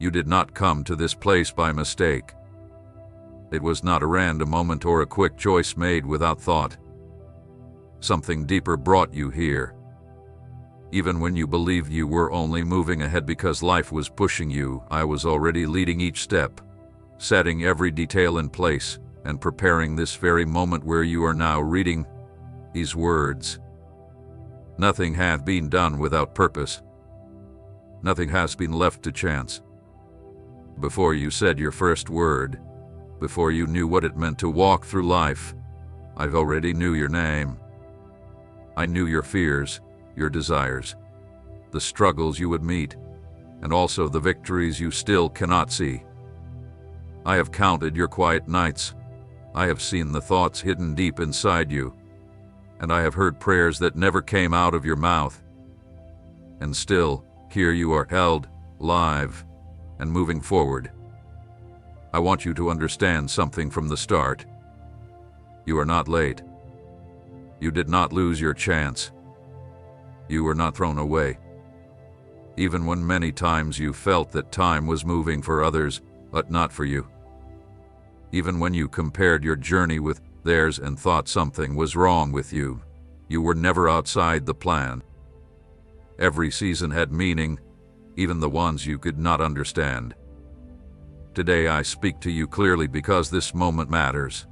You did not come to this place by mistake. It was not a random moment or a quick choice made without thought. Something deeper brought you here. Even when you believed you were only moving ahead because life was pushing you, I was already leading each step, setting every detail in place, and preparing this very moment where you are now reading these words. Nothing hath been done without purpose. Nothing has been left to chance. Before you said your first word, before you knew what it meant to walk through life, I've already knew your name. I knew your fears, your desires, the struggles you would meet, and also the victories you still cannot see. I have counted your quiet nights. I have seen the thoughts hidden deep inside you, and I have heard prayers that never came out of your mouth. And still, here you are held, live, and moving forward. I want you to understand something from the start. You are not late. You did not lose your chance. You were not thrown away. Even when many times you felt that time was moving for others, but not for you. Even when you compared your journey with theirs and thought something was wrong with you, you were never outside the plan. Every season had meaning, even the ones you could not understand. Today I speak to you clearly because this moment matters.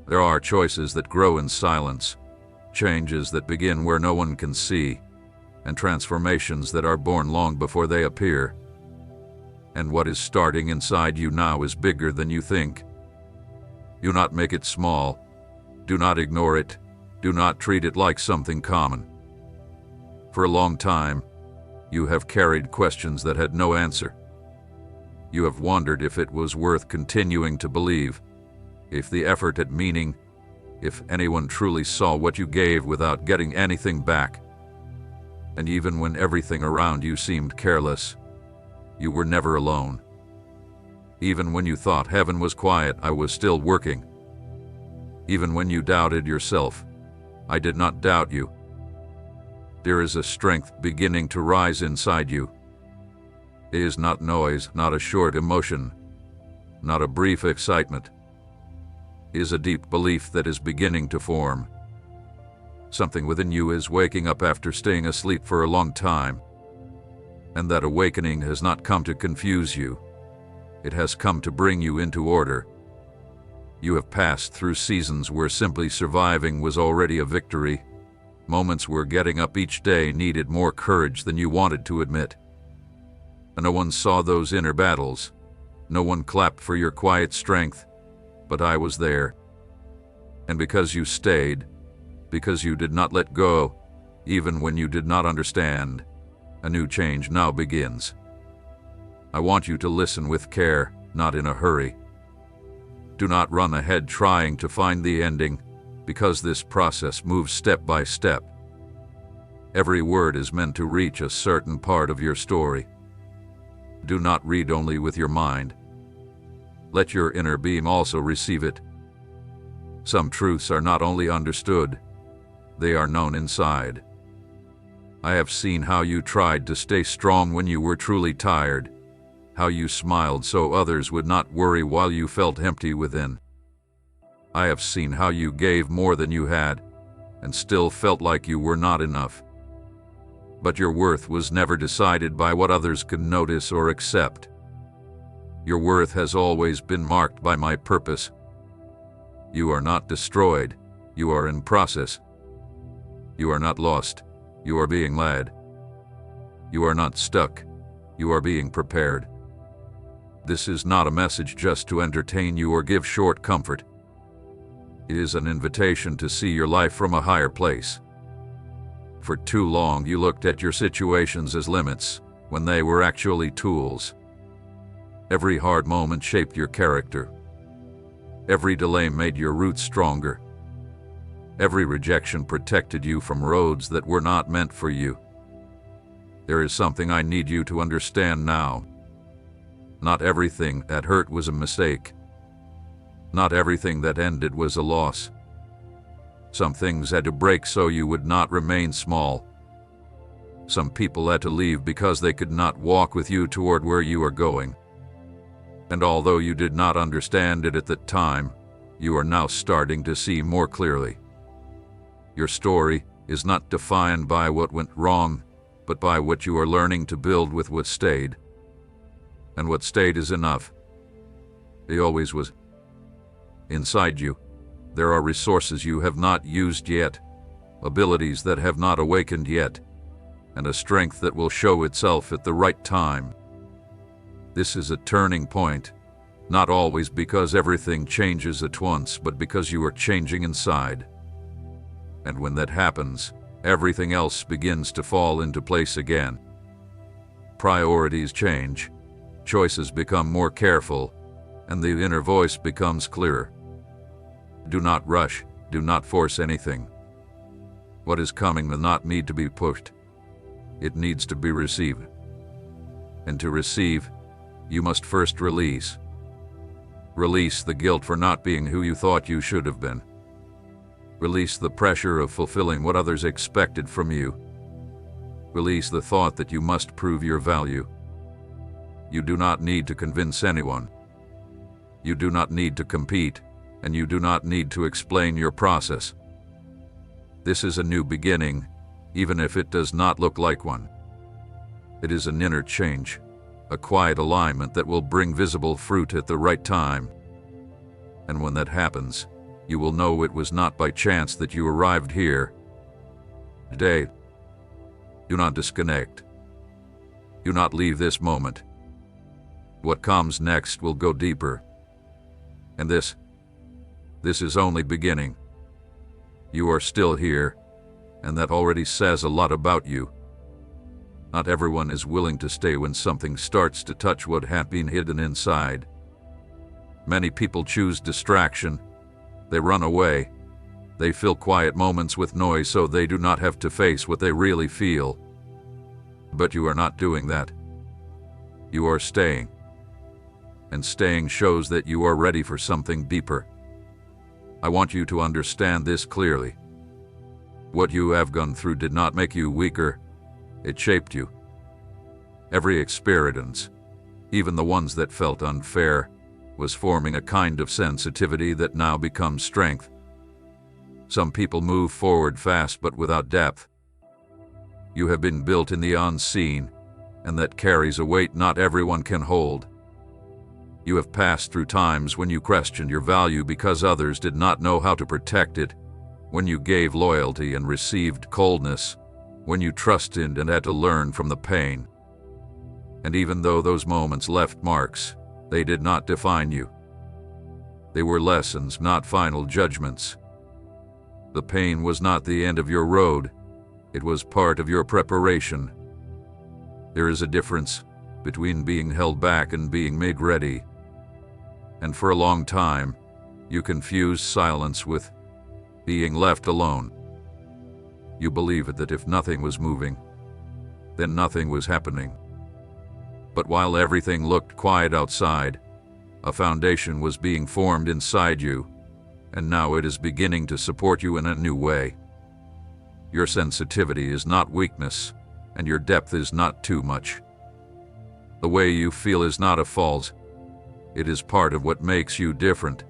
There are choices that grow in silence, changes that begin where no one can see, and transformations that are born long before they appear. And what is starting inside you now is bigger than you think. Do not make it small. Do not ignore it. Do not treat it like something common. For a long time, you have carried questions that had no answer. You have wondered if it was worth continuing to believe, if the effort had meaning, if anyone truly saw what you gave without getting anything back. And even when everything around you seemed careless, you were never alone. Even when you thought heaven was quiet, I was still working. Even when you doubted yourself, I did not doubt you. There is a strength beginning to rise inside you. It is not noise, not a short emotion, not a brief excitement. It is a deep belief that is beginning to form. Something within you is waking up after staying asleep for a long time. And that awakening has not come to confuse you. It has come to bring you into order. You have passed through seasons where simply surviving was already a victory. Moments where getting up each day needed more courage than you wanted to admit. And no one saw those inner battles. No one clapped for your quiet strength, but I was there. And because you stayed, because you did not let go, even when you did not understand, a new change now begins. I want you to listen with care, not in a hurry. Do not run ahead trying to find the ending, because this process moves step by step. Every word is meant to reach a certain part of your story. Do not read only with your mind. Let your inner being also receive it. Some truths are not only understood, they are known inside. I have seen how you tried to stay strong when you were truly tired, how you smiled so others would not worry while you felt empty within. I have seen how you gave more than you had, and still felt like you were not enough. But your worth was never decided by what others could notice or accept. Your worth has always been marked by my purpose. You are not destroyed, you are in process. You are not lost, you are being led. You are not stuck, you are being prepared. This is not a message just to entertain you or give short comfort. It is an invitation to see your life from a higher place. For too long you looked at your situations as limits, when they were actually tools. Every hard moment shaped your character. Every delay made your roots stronger. Every rejection protected you from roads that were not meant for you. There is something I need you to understand now. Not everything that hurt was a mistake. Not everything that ended was a loss. Some things had to break so you would not remain small. Some people had to leave because they could not walk with you toward where you are going. And although you did not understand it at the time, you are now starting to see more clearly. Your story is not defined by what went wrong, but by what you are learning to build with what stayed. And what stayed is enough. It always was. Inside you, there are resources you have not used yet, abilities that have not awakened yet, and a strength that will show itself at the right time. This is a turning point, not always because everything changes at once, but because you are changing inside. And when that happens, everything else begins to fall into place again. Priorities change, choices become more careful, and the inner voice becomes clearer. Do not rush, do not force anything. What is coming does not need to be pushed. It needs to be received. And to receive, you must first release. Release the guilt for not being who you thought you should have been. Release the pressure of fulfilling what others expected from you. Release the thought that you must prove your value. You do not need to convince anyone. You do not need to compete, and you do not need to explain your process. This is a new beginning, even if it does not look like one. It is an inner change, a quiet alignment that will bring visible fruit at the right time. And when that happens, you will know it was not by chance that you arrived here. Today, do not disconnect. Do not leave this moment. What comes next will go deeper. And this is only beginning. You are still here, and that already says a lot about you. Not everyone is willing to stay when something starts to touch what had been hidden inside. Many people choose distraction. They run away. They fill quiet moments with noise so they do not have to face what they really feel. But you are not doing that. You are staying. And staying shows that you are ready for something deeper. I want you to understand this clearly. What you have gone through did not make you weaker. It shaped you. Every experience, even the ones that felt unfair, was forming a kind of sensitivity that now becomes strength. Some people move forward fast but without depth. You have been built in the unseen, and that carries a weight not everyone can hold. You have passed through times when you questioned your value because others did not know how to protect it, when you gave loyalty and received coldness, when you trusted and had to learn from the pain. And even though those moments left marks, they did not define you. They were lessons, not final judgments. The pain was not the end of your road. It was part of your preparation. There is a difference between being held back and being made ready. And for a long time, you confused silence with being left alone. You believed that if nothing was moving, then nothing was happening. But while everything looked quiet outside, a foundation was being formed inside you, and now it is beginning to support you in a new way. Your sensitivity is not weakness, and your depth is not too much. The way you feel is not a fault. It is part of what makes you different.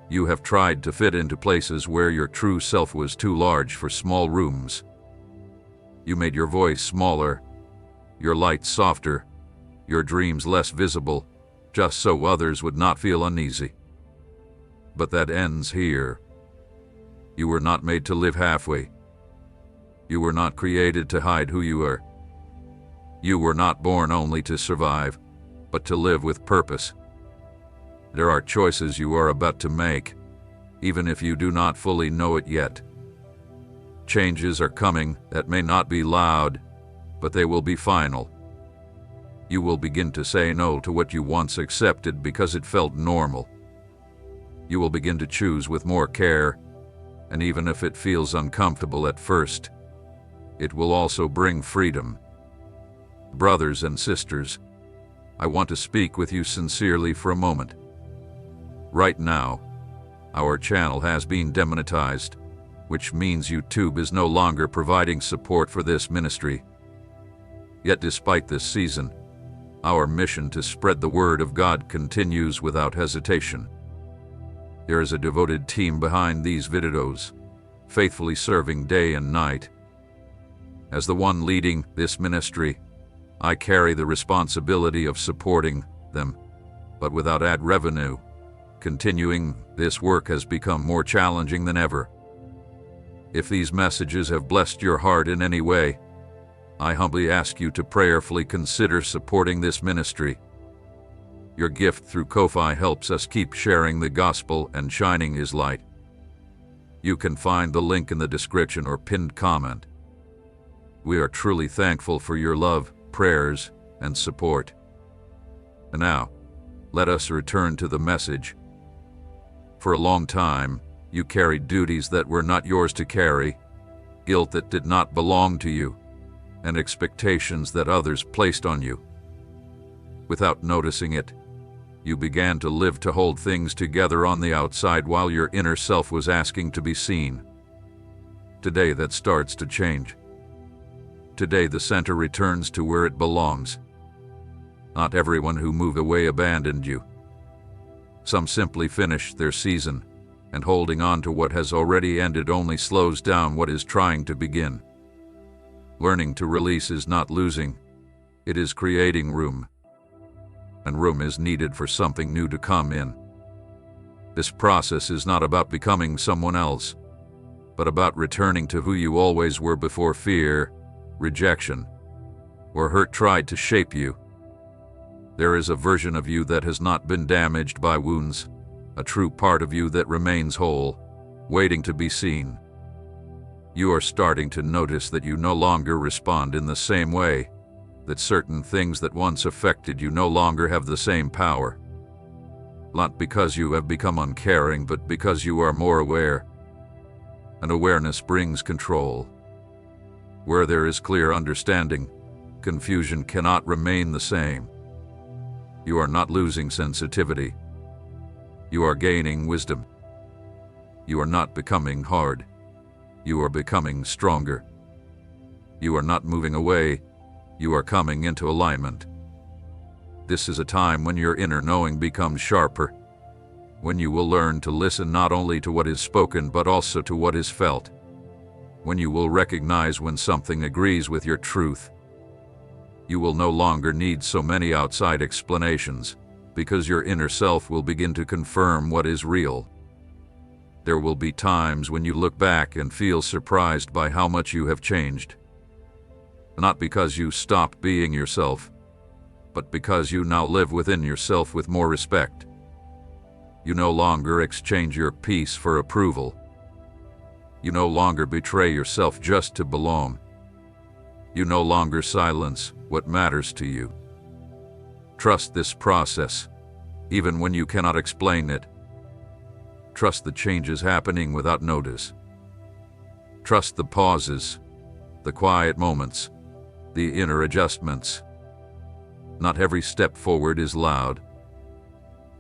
You have tried to fit into places where your true self was too large for small rooms. You made your voice smaller, your light softer, your dreams less visible, just so others would not feel uneasy. But that ends here. You were not made to live halfway. You were not created to hide who you are. You were not born only to survive, but to live with purpose. There are choices you are about to make, even if you do not fully know it yet. Changes are coming that may not be loud, but they will be final. You will begin to say no to what you once accepted because it felt normal. You will begin to choose with more care, and even if it feels uncomfortable at first, it will also bring freedom. Brothers and sisters, I want to speak with you sincerely for a moment. Right now, our channel has been demonetized, which means YouTube is no longer providing support for this ministry. Yet despite this season, our mission to spread the word of God continues without hesitation. There is a devoted team behind these videos, faithfully serving day and night. As the one leading this ministry, I carry the responsibility of supporting them, but without ad revenue. Continuing this work has become more challenging than ever. If these messages have blessed your heart in any way, I humbly ask you to prayerfully consider supporting this ministry. Your gift through Ko-fi helps us keep sharing the gospel and shining His light. You can find the link in the description or pinned comment. We are truly thankful for your love, prayers, and support. And now, let us return to the message. For a long time, you carried duties that were not yours to carry, guilt that did not belong to you, and expectations that others placed on you. Without noticing it, you began to live to hold things together on the outside while your inner self was asking to be seen. Today that starts to change. Today the center returns to where it belongs. Not everyone who moved away abandoned you. Some simply finished their season, and holding on to what has already ended only slows down what is trying to begin. Learning to release is not losing, it is creating room. And room is needed for something new to come in. This process is not about becoming someone else, but about returning to who you always were before fear, rejection, or hurt tried to shape you. There is a version of you that has not been damaged by wounds, a true part of you that remains whole, waiting to be seen. You are starting to notice that you no longer respond in the same way, that certain things that once affected you no longer have the same power. Not because you have become uncaring, but because you are more aware. And awareness brings control. Where there is clear understanding, confusion cannot remain the same. You are not losing sensitivity. You are gaining wisdom. You are not becoming hard. You are becoming stronger. You are not moving away. You are coming into alignment. This is a time when your inner knowing becomes sharper, when you will learn to listen not only to what is spoken but also to what is felt, when you will recognize when something agrees with your truth. You will no longer need so many outside explanations, because your inner self will begin to confirm what is real. There will be times when you look back and feel surprised by how much you have changed. Not because you stopped being yourself, but because you now live within yourself with more respect. You no longer exchange your peace for approval. You no longer betray yourself just to belong. You no longer silence what matters to you. Trust this process, even when you cannot explain it. Trust the changes happening without notice. Trust the pauses, the quiet moments, the inner adjustments. Not every step forward is loud.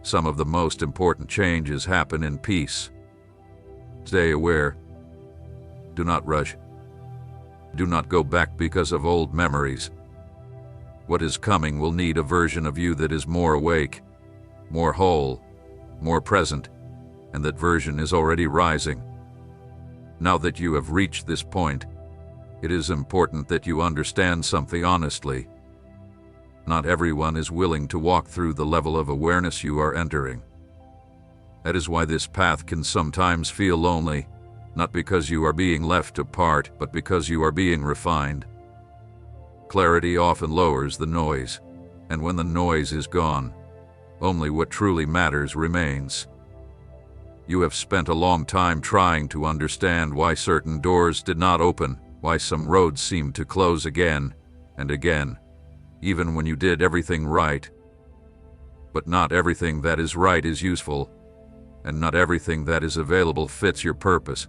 Some of the most important changes happen in peace. Stay aware. Do not rush. Do not go back because of old memories. What is coming will need a version of you that is more awake, more whole, more present, and that version is already rising. Now that you have reached this point, it is important that you understand something honestly. Not everyone is willing to walk through the level of awareness you are entering. That is why this path can sometimes feel lonely, not because you are being left apart, but because you are being refined. Clarity often lowers the noise, and when the noise is gone, only what truly matters remains. You have spent a long time trying to understand why certain doors did not open, why some roads seemed to close again and again, even when you did everything right. But not everything that is right is useful, and not everything that is available fits your purpose.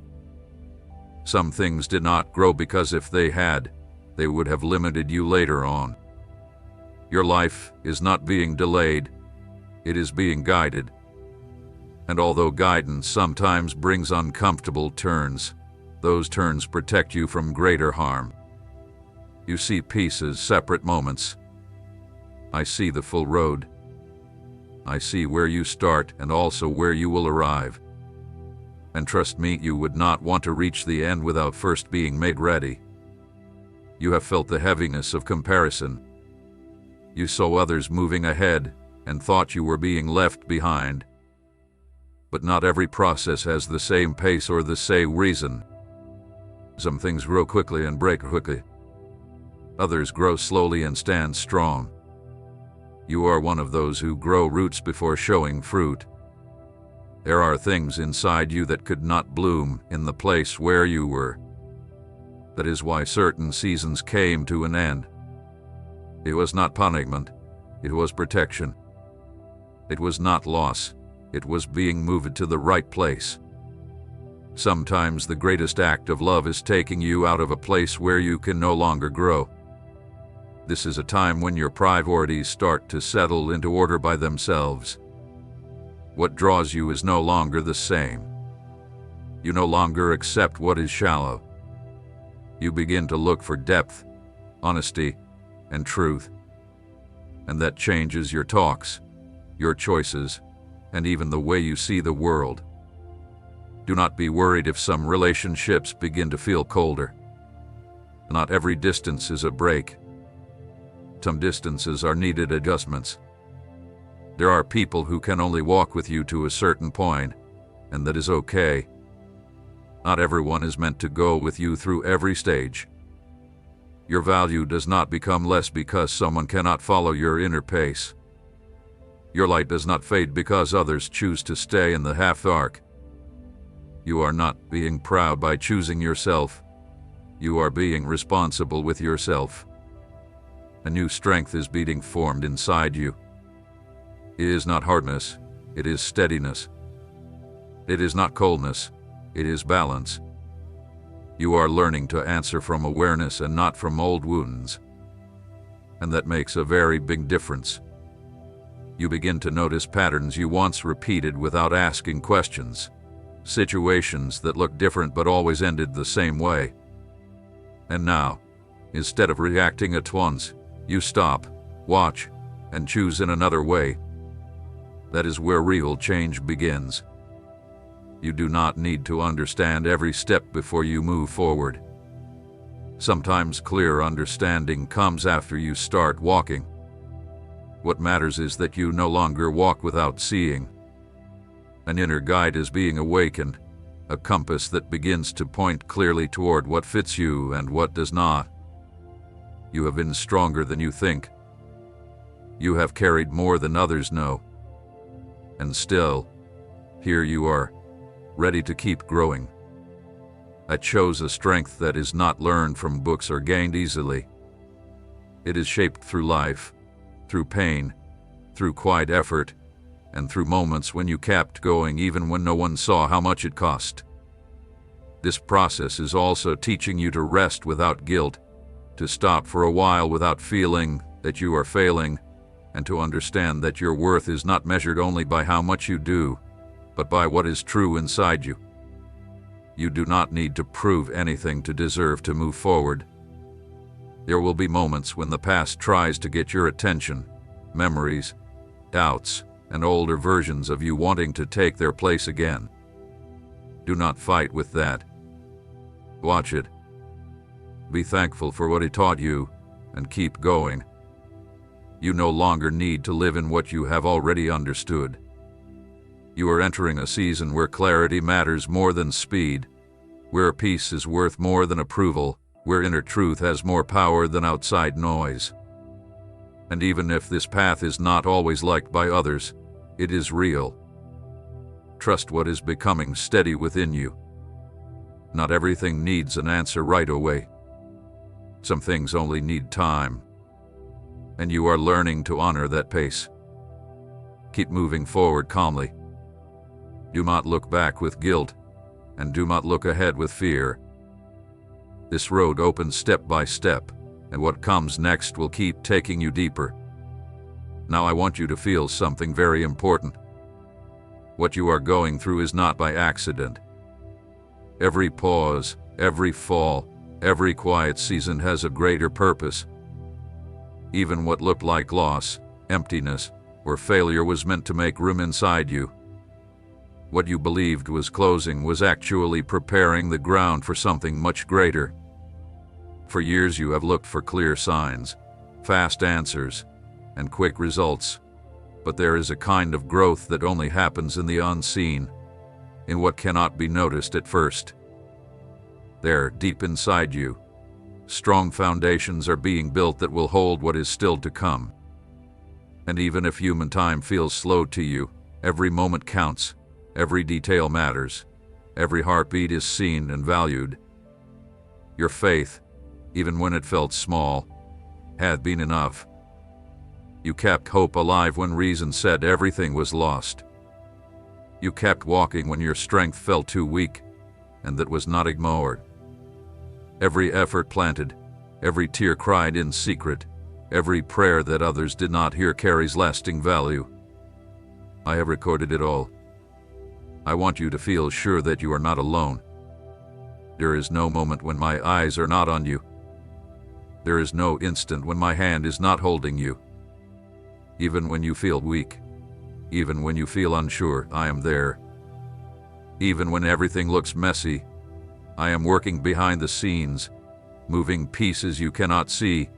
Some things did not grow because if they had, they would have limited you later on. Your life is not being delayed, it is being guided. And although guidance sometimes brings uncomfortable turns, those turns protect you from greater harm. You see pieces, separate moments. I see the full road. I see where you start and also where you will arrive. And trust me, you would not want to reach the end without first being made ready. You have felt the heaviness of comparison. You saw others moving ahead and thought you were being left behind. But not every process has the same pace or the same reason. Some things grow quickly and break quickly. Others grow slowly and stand strong. You are one of those who grow roots before showing fruit. There are things inside you that could not bloom in the place where you were. That is why certain seasons came to an end. It was not punishment, it was protection. It was not loss, it was being moved to the right place. Sometimes the greatest act of love is taking you out of a place where you can no longer grow. This is a time when your priorities start to settle into order by themselves. What draws you is no longer the same. You no longer accept what is shallow. You begin to look for depth, honesty, and truth. And that changes your talks, your choices, and even the way you see the world. Do not be worried if some relationships begin to feel colder. Not every distance is a break. Some distances are needed adjustments. There are people who can only walk with you to a certain point, and that is okay. Not everyone is meant to go with you through every stage. Your value does not become less because someone cannot follow your inner pace. Your light does not fade because others choose to stay in the half arc. You are not being proud by choosing yourself. You are being responsible with yourself. A new strength is being formed inside you. It is not hardness, it is steadiness. It is not coldness, it is balance. You are learning to answer from awareness and not from old wounds. And that makes a very big difference. You begin to notice patterns you once repeated without asking questions. Situations that looked different but always ended the same way. And now, instead of reacting at once, you stop, watch, and choose in another way. That is where real change begins. You do not need to understand every step before you move forward. Sometimes clear understanding comes after you start walking. What matters is that you no longer walk without seeing. An inner guide is being awakened, a compass that begins to point clearly toward what fits you and what does not. You have been stronger than you think. You have carried more than others know. And still, here you are, ready to keep growing. I chose a strength that is not learned from books or gained easily. It is shaped through life, through pain, through quiet effort, and through moments when you kept going even when no one saw how much it cost. This process is also teaching you to rest without guilt, to stop for a while without feeling that you are failing, and to understand that your worth is not measured only by how much you do, but by what is true inside you. You do not need to prove anything to deserve to move forward. There will be moments when the past tries to get your attention, memories, doubts, and older versions of you wanting to take their place again. Do not fight with that. Watch it. Be thankful for what it taught you, and keep going. You no longer need to live in what you have already understood. You are entering a season where clarity matters more than speed, where peace is worth more than approval, where inner truth has more power than outside noise. And even if this path is not always liked by others, it is real. Trust what is becoming steady within you. Not everything needs an answer right away. Some things only need time. And you are learning to honor that pace. Keep moving forward calmly. Do not look back with guilt, and do not look ahead with fear. This road opens step by step, and what comes next will keep taking you deeper. Now I want you to feel something very important. What you are going through is not by accident. Every pause, every fall, Every quiet season has a greater purpose. Even what looked like loss, emptiness, or failure was meant to make room inside you. What you believed was closing was actually preparing the ground for something much greater. For years you have looked for clear signs, fast answers, and quick results. But there is a kind of growth that only happens in the unseen, in what cannot be noticed at first. There, deep inside you, strong foundations are being built that will hold what is still to come. And even if human time feels slow to you, every moment counts, every detail matters, every heartbeat is seen and valued. Your faith, even when it felt small, had been enough. You kept hope alive when reason said everything was lost. You kept walking when your strength felt too weak, and that was not ignored. Every effort planted, every tear cried in secret, every prayer that others did not hear carries lasting value. I have recorded it all. I want you to feel sure that you are not alone. There is no moment when my eyes are not on you. There is no instant when my hand is not holding you. Even when you feel weak, even when you feel unsure, I am there. Even when everything looks messy, I am working behind the scenes, moving pieces you cannot see,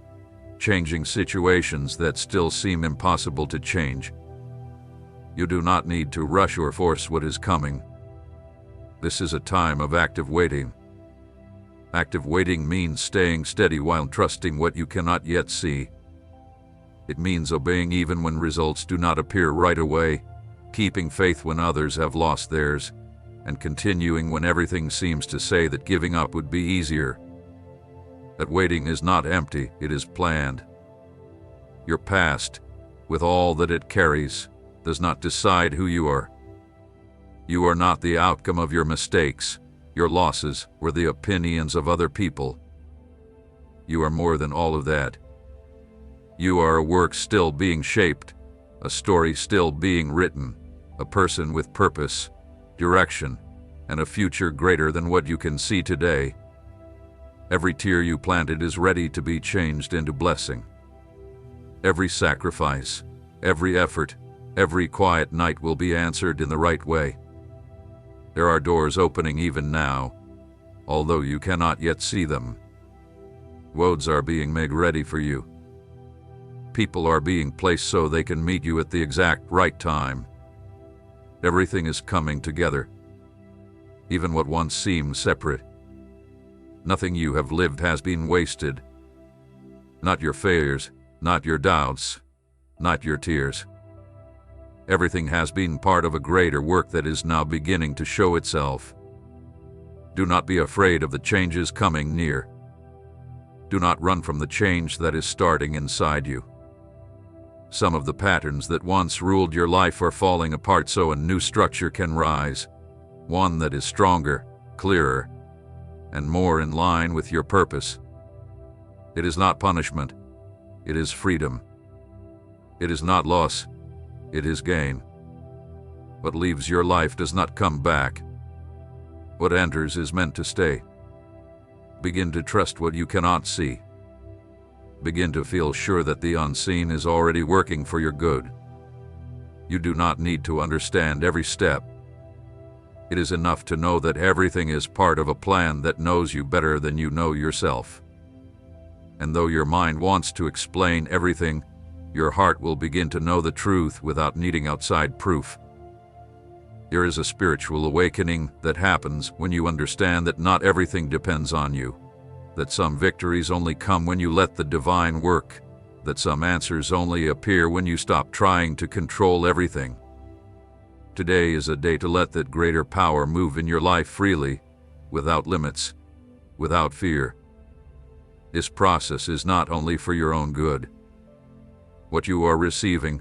changing situations that still seem impossible to change. You do not need to rush or force what is coming. This is a time of active waiting. Active waiting means staying steady while trusting what you cannot yet see. It means obeying even when results do not appear right away, keeping faith when others have lost theirs, and continuing when everything seems to say that giving up would be easier. That waiting is not empty, it is planned. Your past, with all that it carries, does not decide who you are. You are not the outcome of your mistakes, your losses, or the opinions of other people. You are more than all of that. You are a work still being shaped, a story still being written, a person with purpose, direction, and a future greater than what you can see today. Every tear you planted is ready to be changed into blessing. Every sacrifice, every effort, every quiet night will be answered in the right way. There are doors opening even now, although you cannot yet see them. Roads are being made ready for you. People are being placed so they can meet you at the exact right time. Everything is coming together, even what once seemed separate. Nothing you have lived has been wasted. Not your failures, not your doubts, not your tears. Everything has been part of a greater work that is now beginning to show itself. Do not be afraid of the changes coming near. Do not run from the change that is starting inside you. Some of the patterns that once ruled your life are falling apart so a new structure can rise, one that is stronger, clearer, and more in line with your purpose. It is not punishment, it is freedom. It is not loss, it is gain. What leaves your life does not come back. What enters is meant to stay. Begin to trust what you cannot see. Begin to feel sure that the unseen is already working for your good. You do not need to understand every step. It is enough to know that everything is part of a plan that knows you better than you know yourself. And though your mind wants to explain everything, your heart will begin to know the truth without needing outside proof. There is a spiritual awakening that happens when you understand that not everything depends on you, that some victories only come when you let the divine work, that some answers only appear when you stop trying to control everything. Today is a day to let that greater power move in your life freely, without limits, without fear. This process is not only for your own good. What you are receiving,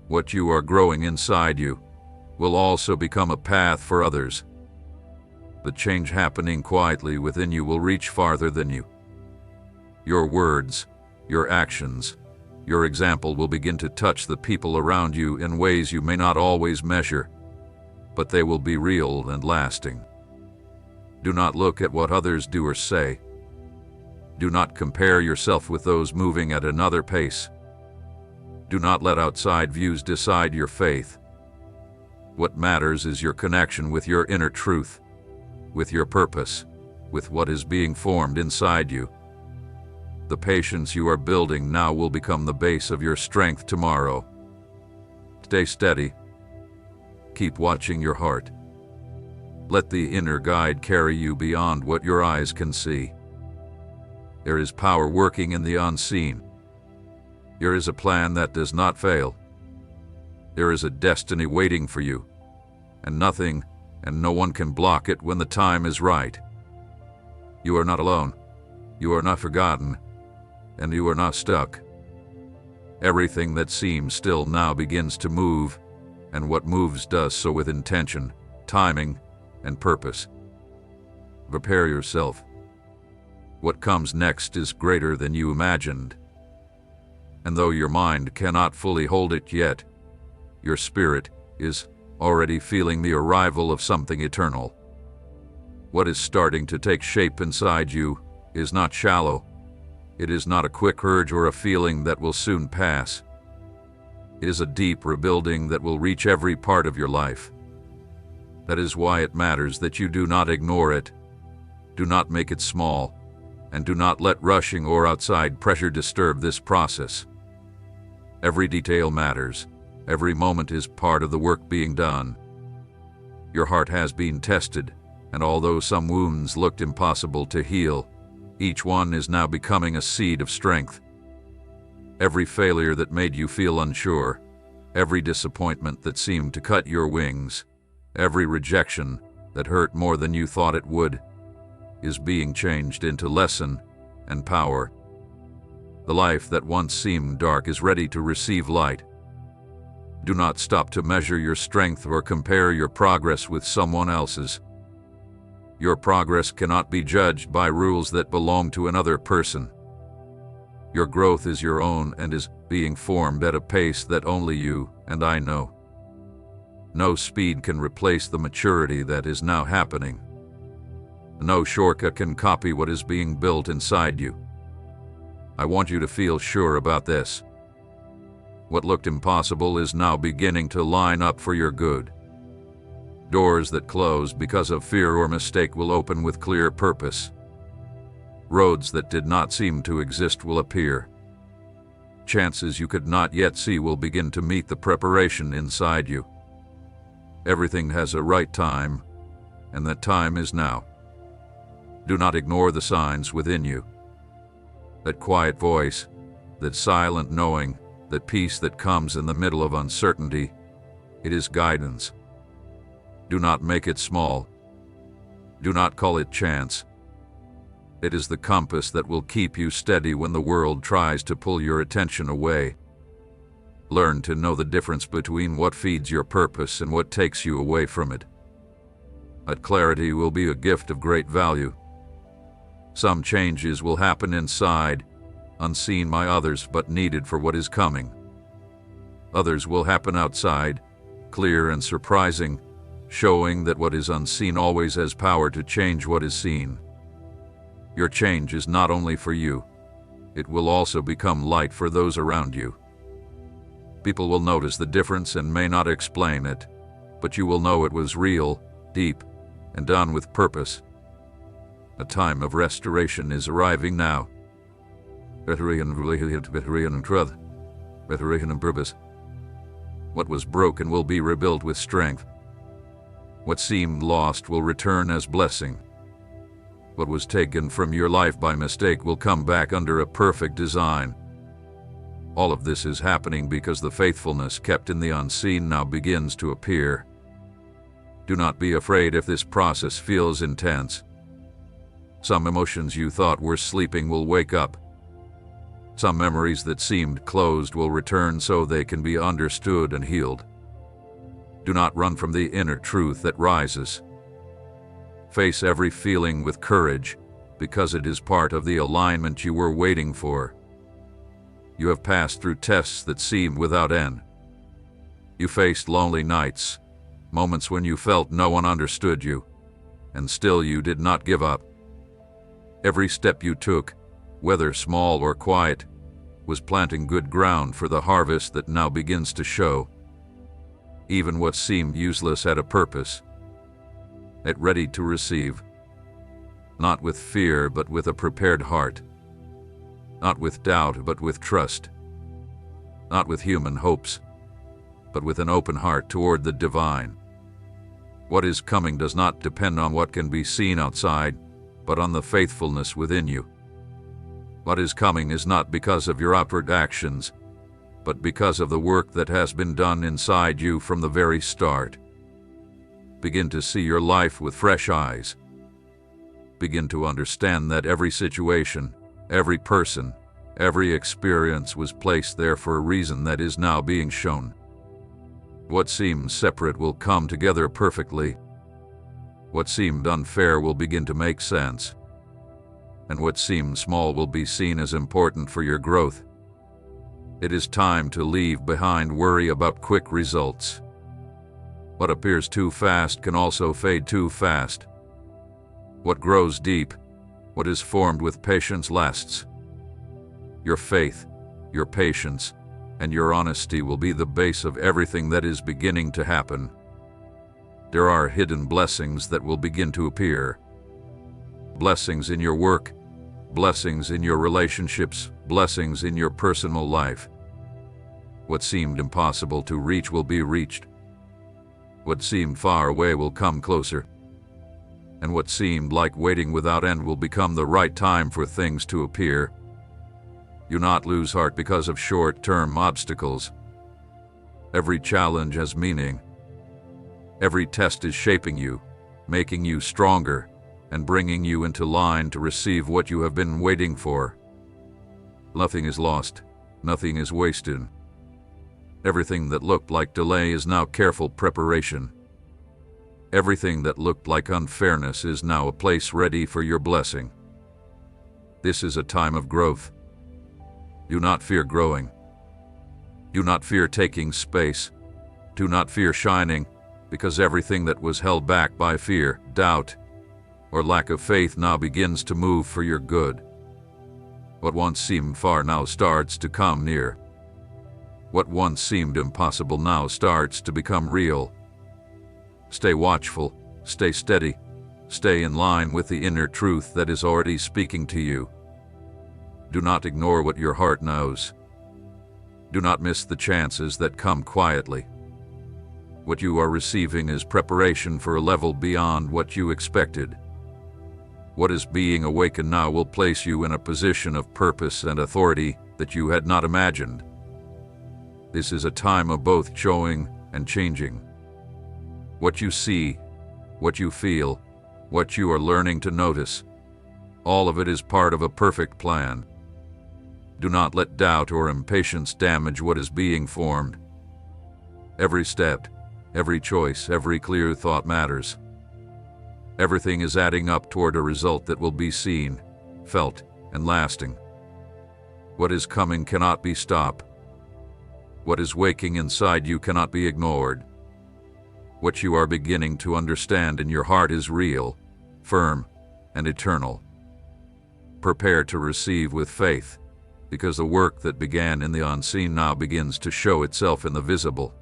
what you are growing inside you, will also become a path for others. The change happening quietly within you will reach farther than you. Your words, your actions, your example will begin to touch the people around you in ways you may not always measure, but they will be real and lasting. Do not look at what others do or say. Do not compare yourself with those moving at another pace. Do not let outside views decide your faith. What matters is your connection with your inner truth, with your purpose, with what is being formed inside you. The patience you are building now will become the base of your strength tomorrow. Stay steady. Keep watching your heart. Let the inner guide carry you beyond what your eyes can see. There is power working in the unseen. There is a plan that does not fail. There is a destiny waiting for you, and nothing and no one can block it when the time is right. You are not alone. You are not forgotten, and you are not stuck. Everything that seems still now begins to move, and what moves does so with intention, timing, and purpose. Prepare yourself. What comes next is greater than you imagined. And though your mind cannot fully hold it yet, your spirit is already feeling the arrival of something eternal. What is starting to take shape inside you is not shallow. It is not a quick urge or a feeling that will soon pass. It is a deep rebuilding that will reach every part of your life. That is why it matters that you do not ignore it. Do not make it small, and do not let rushing or outside pressure disturb this process. Every detail matters. Every moment is part of the work being done. Your heart has been tested, and although some wounds looked impossible to heal, each one is now becoming a seed of strength. Every failure that made you feel unsure, every disappointment that seemed to cut your wings, every rejection that hurt more than you thought it would, is being changed into lesson and power. The life that once seemed dark is ready to receive light. Do not stop to measure your strength or compare your progress with someone else's. Your progress cannot be judged by rules that belong to another person. Your growth is your own and is being formed at a pace that only you and I know. No speed can replace the maturity that is now happening. No shortcut can copy what is being built inside you. I want you to feel sure about this. What looked impossible is now beginning to line up for your good. Doors that closed because of fear or mistake will open with clear purpose. Roads that did not seem to exist will appear. Chances you could not yet see will begin to meet the preparation inside you. Everything has a right time, and that time is now. Do not ignore the signs within you. That quiet voice, that silent knowing, that peace that comes in the middle of uncertainty, it is guidance. Do not make it small. Do not call it chance. It is the compass that will keep you steady when the world tries to pull your attention away. Learn to know the difference between what feeds your purpose and what takes you away from it. That clarity will be a gift of great value. Some changes will happen inside, unseen by others but needed for what is coming. Others will happen outside, clear and surprising, showing that what is unseen always has power to change what is seen. Your change is not only for you, it will also become light for those around you. People will notice the difference and may not explain it, but you will know it was real, deep, and done with purpose. A time of restoration is arriving now. Restoration and truth, restoration and purpose. What was broken will be rebuilt with strength. What seemed lost will return as blessing. What was taken from your life by mistake will come back under a perfect design. All of this is happening because the faithfulness kept in the unseen now begins to appear. Do not be afraid if this process feels intense. Some emotions you thought were sleeping will wake up. Some memories that seemed closed will return so they can be understood and healed. Do not run from the inner truth that rises. Face every feeling with courage, because it is part of the alignment you were waiting for. You have passed through tests that seemed without end. You faced lonely nights, moments when you felt no one understood you, and still you did not give up. Every step you took, whether small or quiet, was planting good ground for the harvest that now begins to show. Even what seemed useless had a purpose, yet ready to receive. Not with fear, but with a prepared heart. Not with doubt, but with trust. Not with human hopes, but with an open heart toward the divine. What is coming does not depend on what can be seen outside, but on the faithfulness within you. What is coming is not because of your outward actions, but because of the work that has been done inside you from the very start. Begin to see your life with fresh eyes. Begin to understand that every situation, every person, every experience was placed there for a reason that is now being shown. What seems separate will come together perfectly. What seemed unfair will begin to make sense. And what seemed small will be seen as important for your growth. It is time to leave behind worry about quick results. What appears too fast can also fade too fast. What grows deep, what is formed with patience lasts. Your faith, your patience, and your honesty will be the base of everything that is beginning to happen. There are hidden blessings that will begin to appear. Blessings in your work, blessings in your relationships, blessings in your personal life. What seemed impossible to reach will be reached. What seemed far away will come closer. And what seemed like waiting without end will become the right time for things to appear. Do not lose heart because of short-term obstacles. Every challenge has meaning. Every test is shaping you, making you stronger, and bringing you into line to receive what you have been waiting for. Nothing is lost. Nothing is wasted. Everything that looked like delay is now careful preparation. Everything that looked like unfairness is now a place ready for your blessing. This is a time of growth. Do not fear growing. Do not fear taking space. Do not fear shining, because everything that was held back by fear, doubt, or lack of faith now begins to move for your good. What once seemed far now starts to come near. What once seemed impossible now starts to become real. Stay watchful, stay steady, stay in line with the inner truth that is already speaking to you. Do not ignore what your heart knows. Do not miss the chances that come quietly. What you are receiving is preparation for a level beyond what you expected. What is being awakened now will place you in a position of purpose and authority that you had not imagined. This is a time of both showing and changing. What you see, what you feel, what you are learning to notice, all of it is part of a perfect plan. Do not let doubt or impatience damage what is being formed. Every step, every choice, every clear thought matters. Everything is adding up toward a result that will be seen, felt, and lasting. What is coming cannot be stopped. What is waking inside you cannot be ignored. What you are beginning to understand in your heart is real, firm, and eternal. Prepare to receive with faith, because the work that began in the unseen now begins to show itself in the visible.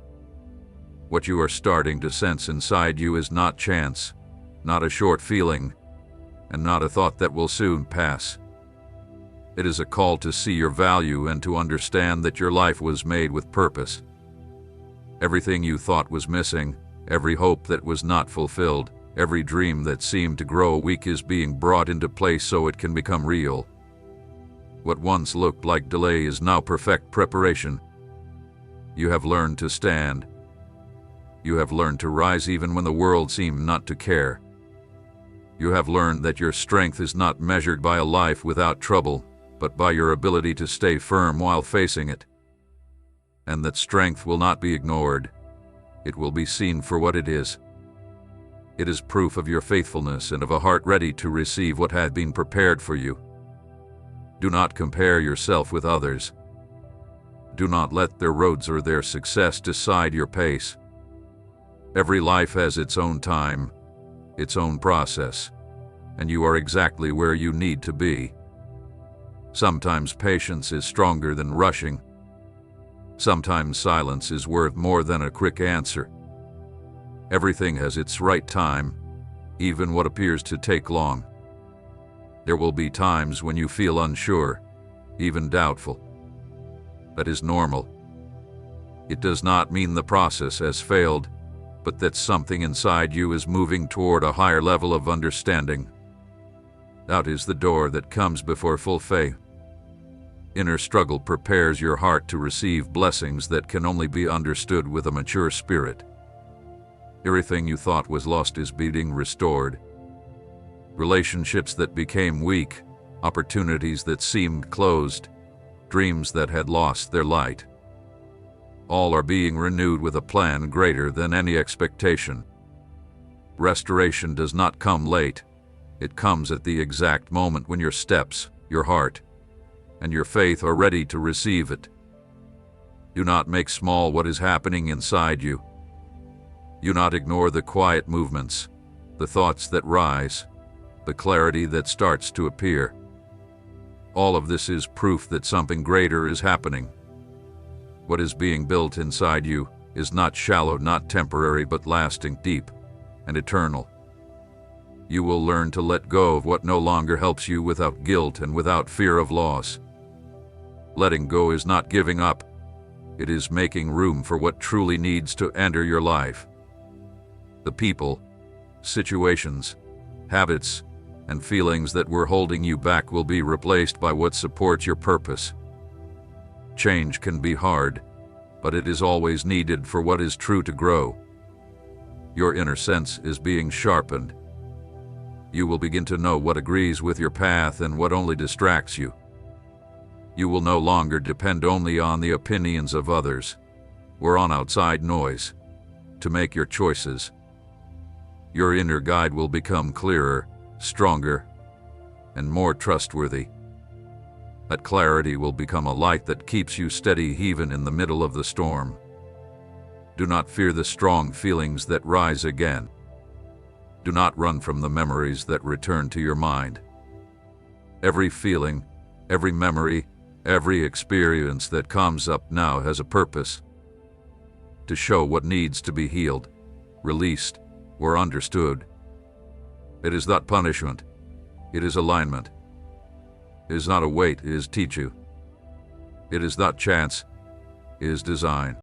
What you are starting to sense inside you is not chance, not a short feeling, and not a thought that will soon pass. It is a call to see your value and to understand that your life was made with purpose. Everything you thought was missing, every hope that was not fulfilled, every dream that seemed to grow weak is being brought into place so it can become real. What once looked like delay is now perfect preparation. You have learned to stand. You have learned to rise even when the world seemed not to care. You have learned that your strength is not measured by a life without trouble, but by your ability to stay firm while facing it. And that strength will not be ignored. It will be seen for what it is. It is proof of your faithfulness and of a heart ready to receive what had been prepared for you. Do not compare yourself with others. Do not let their roads or their success decide your pace. Every life has its own time, its own process, and you are exactly where you need to be. Sometimes patience is stronger than rushing. Sometimes silence is worth more than a quick answer. Everything has its right time, even what appears to take long. There will be times when you feel unsure, even doubtful. That is normal. It does not mean the process has failed, but that something inside you is moving toward a higher level of understanding. Doubt is the door that comes before full faith. Inner struggle prepares your heart to receive blessings that can only be understood with a mature spirit. Everything you thought was lost is being restored. Relationships that became weak, opportunities that seemed closed, dreams that had lost their light. All are being renewed with a plan greater than any expectation. Restoration does not come late. It comes at the exact moment when your steps, your heart, and your faith are ready to receive it. Do not make small what is happening inside you. Do not ignore the quiet movements, the thoughts that rise, the clarity that starts to appear. All of this is proof that something greater is happening. What is being built inside you is not shallow, not temporary, but lasting, deep, and eternal. You will learn to let go of what no longer helps you without guilt and without fear of loss. Letting go is not giving up. It is making room for what truly needs to enter your life. The people, situations, habits, and feelings that were holding you back will be replaced by what supports your purpose. Change can be hard, but it is always needed for what is true to grow. Your inner sense is being sharpened. You will begin to know what agrees with your path and what only distracts you. You will no longer depend only on the opinions of others or on outside noise to make your choices. Your inner guide will become clearer, stronger, and more trustworthy. That clarity will become a light that keeps you steady even in the middle of the storm. Do not fear the strong feelings that rise again. Do not run from the memories that return to your mind. Every feeling, every memory, every experience that comes up now has a purpose: to show what needs to be healed, released, or understood. It is not punishment. It is alignment. It is not a weight. It is teach you. It is not chance. It is design.